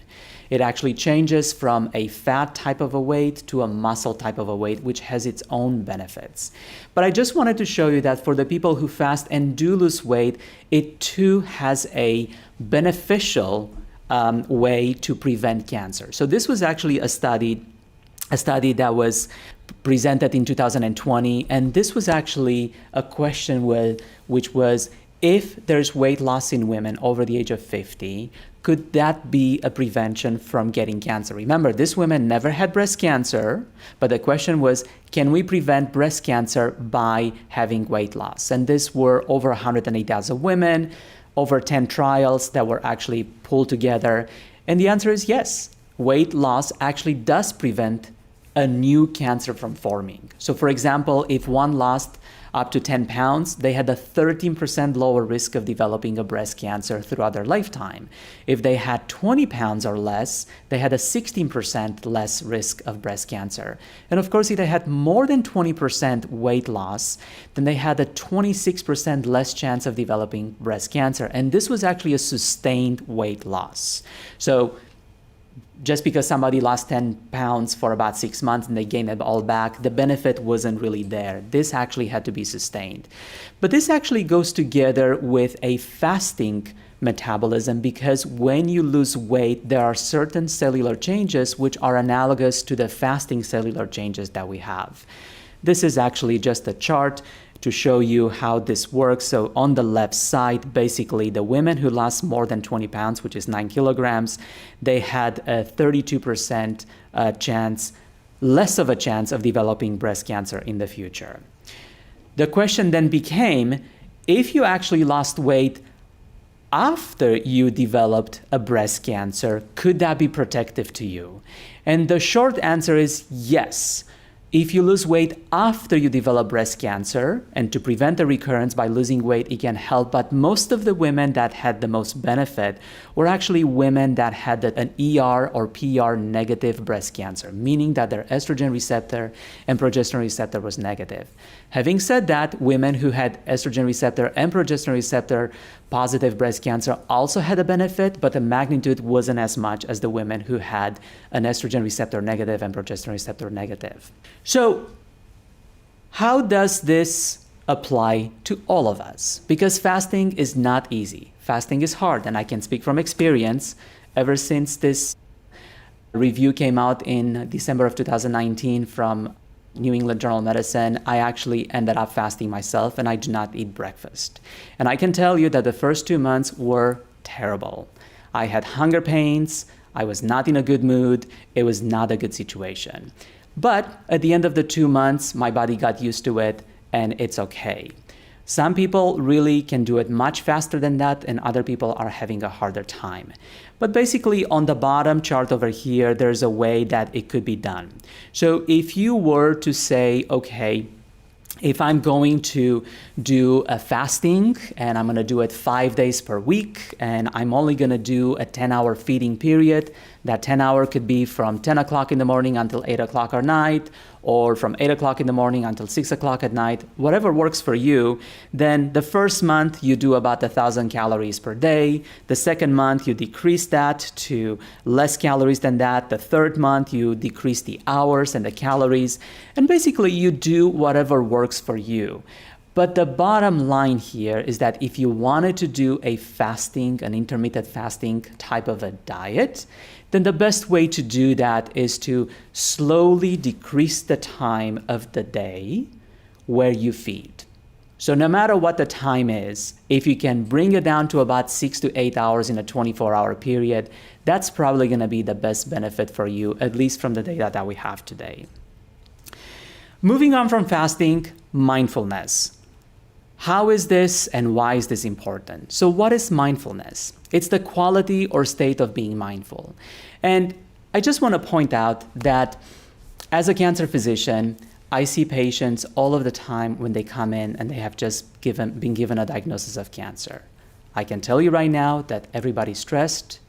It actually changes from a fat type of a weight to a muscle type of a weight, which has its own benefits. But I just wanted to show you that for the people who fast and do lose weight, it too has a beneficial way to prevent cancer. So this was actually a study that was presented in 2020, and this was actually a question which was, if there's weight loss in women over the age of 50, could that be a prevention from getting cancer? Remember, these women never had breast cancer, but the question was, can we prevent breast cancer by having weight loss? And this were over 108,000 women, over 10 trials that were actually pulled together. And the answer is yes. Weight loss actually does prevent a new cancer from forming. So for example, if one lost up to 10 pounds, they had a 13% lower risk of developing a breast cancer throughout their lifetime. If they had 20 pounds or less, they had a 16% less risk of breast cancer. And of course, if they had more than 20% weight loss, then they had a 26% less chance of developing breast cancer. And this was actually a sustained weight loss. So just because somebody lost 10 pounds for about 6 months and they gained it all back, the benefit wasn't really there. This actually had to be sustained. But this actually goes together with a fasting metabolism, because when you lose weight, there are certain cellular changes which are analogous to the fasting cellular changes that we have. This is actually just a chart to show you how this works. So on the left side, basically the women who lost more than 20 pounds, which is 9 kilograms, they had a 32% chance, less of a chance of developing breast cancer in the future. The question then became, if you actually lost weight after you developed a breast cancer, could that be protective to you? And the short answer is yes. If you lose weight after you develop breast cancer, and to prevent the recurrence by losing weight, it can help. But most of the women that had the most benefit were actually women that had an ER or PR negative breast cancer, meaning that their estrogen receptor and progesterone receptor was negative. Having said that, women who had estrogen receptor and progesterone receptor positive breast cancer also had a benefit, but the magnitude wasn't as much as the women who had an estrogen receptor negative and progesterone receptor negative. So how does this apply to all of us? Because fasting is not easy. Fasting is hard, and I can speak from experience. Ever since this review came out in December of 2019 from New England Journal of Medicine, I actually ended up fasting myself, and I do not eat breakfast. And I can tell you that the first 2 months were terrible. I had hunger pains, I was not in a good mood, it was not a good situation. But at the end of the 2 months, my body got used to it, and it's okay. Some people really can do it much faster than that, and other people are having a harder time. But basically, on the bottom chart over here, there's a way that it could be done. So if you were to say, okay, if I'm going to do a fasting and I'm going to do it 5 days per week and I'm only going to do a 10-hour feeding period, that 10 hour could be from 10 o'clock in the morning until 8 o'clock at night, or from 8 o'clock in the morning until 6 o'clock at night, whatever works for you, then the first month you do about 1,000 calories per day. The second month you decrease that to less calories than that. The third month you decrease the hours and the calories. And basically you do whatever works for you. But the bottom line here is that if you wanted to do a fasting, an intermittent fasting type of a diet, then the best way to do that is to slowly decrease the time of the day where you feed. So no matter what the time is, if you can bring it down to about 6 to 8 hours in a 24-hour period, that's probably going to be the best benefit for you, at least from the data that we have today. Moving on from fasting, mindfulness. How is this and why is this important? So what is mindfulness? It's the quality or state of being mindful. And I just want to point out that as a cancer physician, I see patients all of the time when they come in and they have just been given a diagnosis of cancer. I can tell you right now that everybody's stressed,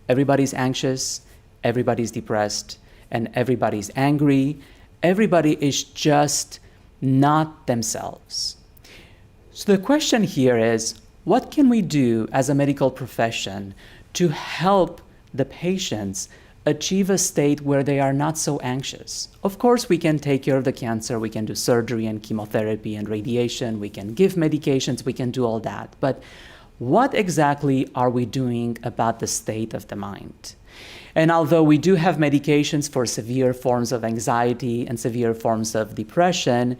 everybody's anxious, everybody's depressed, and everybody's angry. Everybody is just not themselves. So the question here is, what can we do as a medical profession to help the patients achieve a state where they are not so anxious? Of course, we can take care of the cancer, we can do surgery and chemotherapy and radiation, we can give medications, we can do all that. But what exactly are we doing about the state of the mind? And although we do have medications for severe forms of anxiety and severe forms of depression,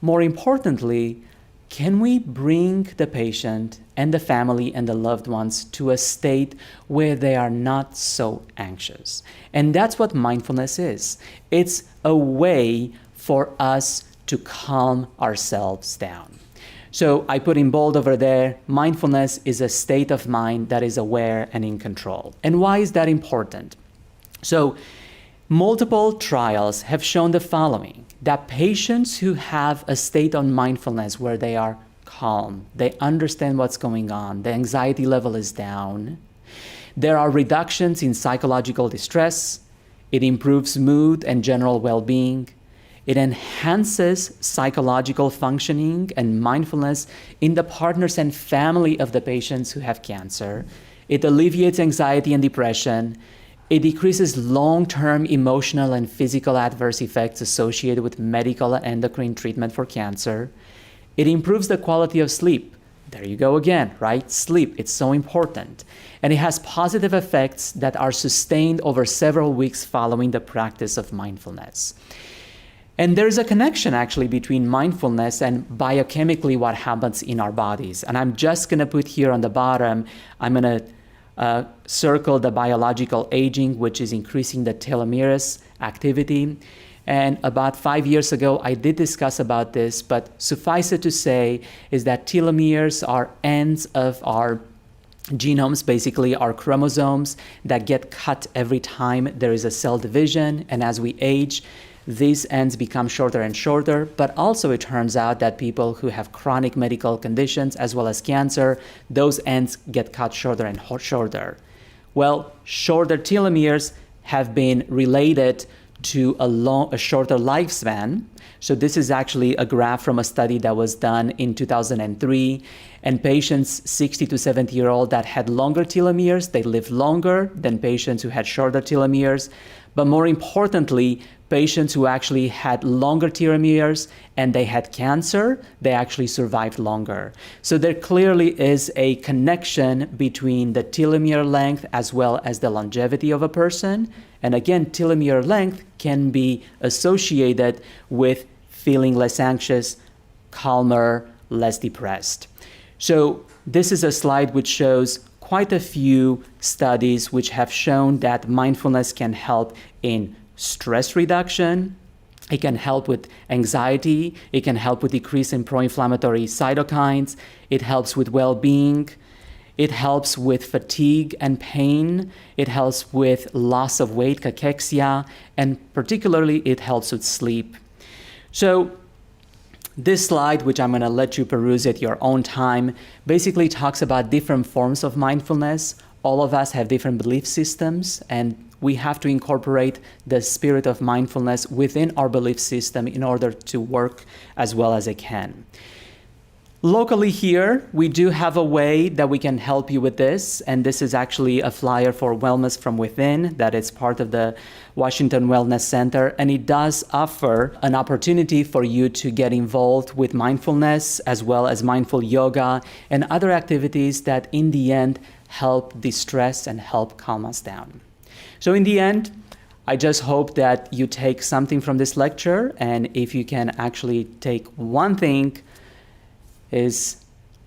more importantly, can we bring the patient and the family and the loved ones to a state where they are not so anxious? And that's what mindfulness is. It's a way for us to calm ourselves down. So I put in bold over there, mindfulness is a state of mind that is aware and in control. And why is that important? So multiple trials have shown the following, that patients who have a state of mindfulness where they are calm, they understand what's going on, the anxiety level is down, there are reductions in psychological distress, it improves mood and general well-being, it enhances psychological functioning and mindfulness in the partners and family of the patients who have cancer, it alleviates anxiety and depression, it decreases long-term emotional and physical adverse effects associated with medical and endocrine treatment for cancer. It improves the quality of sleep. There you go again, right? Sleep, it's so important. And it has positive effects that are sustained over several weeks following the practice of mindfulness. And there's a connection actually between mindfulness and biochemically what happens in our bodies. And I'm just going to put here on the bottom, I'm going to circle the biological aging, which is increasing the telomerase activity. And about 5 years ago, I did discuss about this, but suffice it to say is that telomeres are ends of our genomes, basically our chromosomes that get cut every time there is a cell division. And as we age, these ends become shorter and shorter, but also it turns out that people who have chronic medical conditions as well as cancer, those ends get cut shorter and shorter. Well, shorter telomeres have been related to a shorter lifespan. So this is actually a graph from a study that was done in 2003, and patients 60 to 70-year-old that had longer telomeres, they lived longer than patients who had shorter telomeres. But more importantly, patients who actually had longer telomeres and they had cancer, they actually survived longer. So there clearly is a connection between the telomere length as well as the longevity of a person. And again, telomere length can be associated with feeling less anxious, calmer, less depressed. So this is a slide which shows quite a few studies which have shown that mindfulness can help in stress reduction, it can help with anxiety, it can help with decrease in pro-inflammatory cytokines, it helps with well-being, it helps with fatigue and pain, it helps with loss of weight, cachexia, and particularly it helps with sleep. So This slide, which I'm going to let you peruse at your own time, basically talks about different forms of mindfulness. All of us have different belief systems, and we have to incorporate the spirit of mindfulness within our belief system in order to work as well as it can. Locally here, we do have a way that we can help you with this, and this is actually a flyer for Wellness from Within that is part of the Washington Wellness Center, and it does offer an opportunity for you to get involved with mindfulness as well as mindful yoga and other activities that in the end help distress and help calm us down. So in the end, I just hope that you take something from this lecture, and if you can actually take one thing, is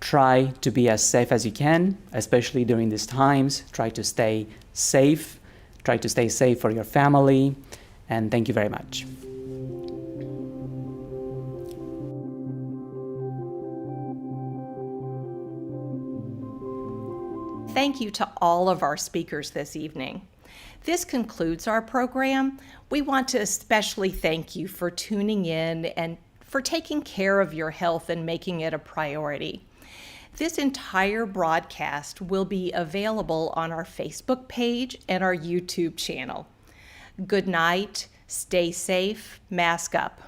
try to be as safe as you can, especially during these times. Try to stay safe. Try to stay safe for your family. And thank you very much. Thank you to all of our speakers this evening. This concludes our program. We want to especially thank you for tuning in and for taking care of your health and making it a priority. This entire broadcast will be available on our Facebook page and our YouTube channel. Good night, stay safe, mask up.